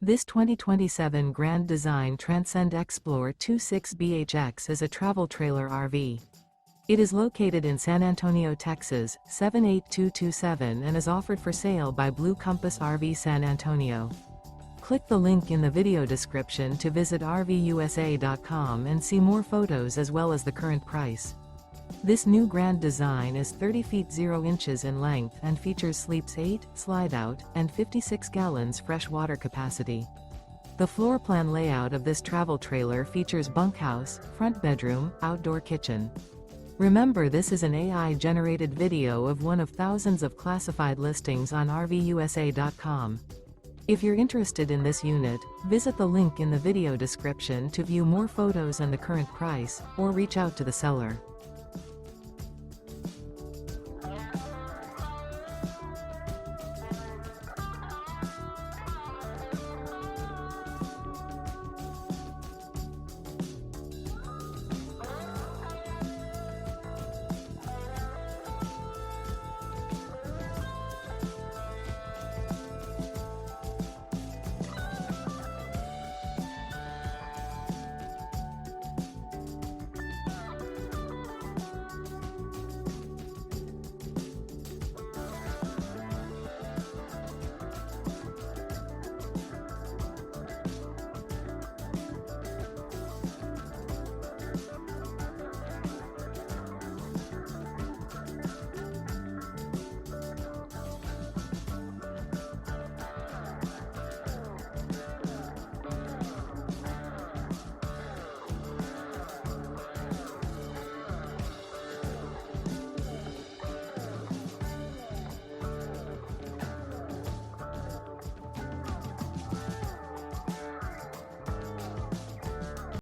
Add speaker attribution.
Speaker 1: This 2027 Grand Design Transcend Xplor 26BHX is a travel trailer RV. It is located in San Antonio, Texas, 78227 and is offered for sale by Blue Compass RV San Antonio. Click the link in the video description to visit RVUSA.com and see more photos as well as the current price. This new Grand Design is 30 feet 0 inches in length and features sleeps 8, Slideout, and 56 gallons fresh water capacity. The floor plan layout of this travel trailer features bunkhouse, front bedroom, outdoor kitchen. Remember, this is an AI-generated video of one of thousands of classified listings on RVUSA.com. If you're interested in this unit, visit the link in the video description to view more photos and the current price, or reach out to the seller.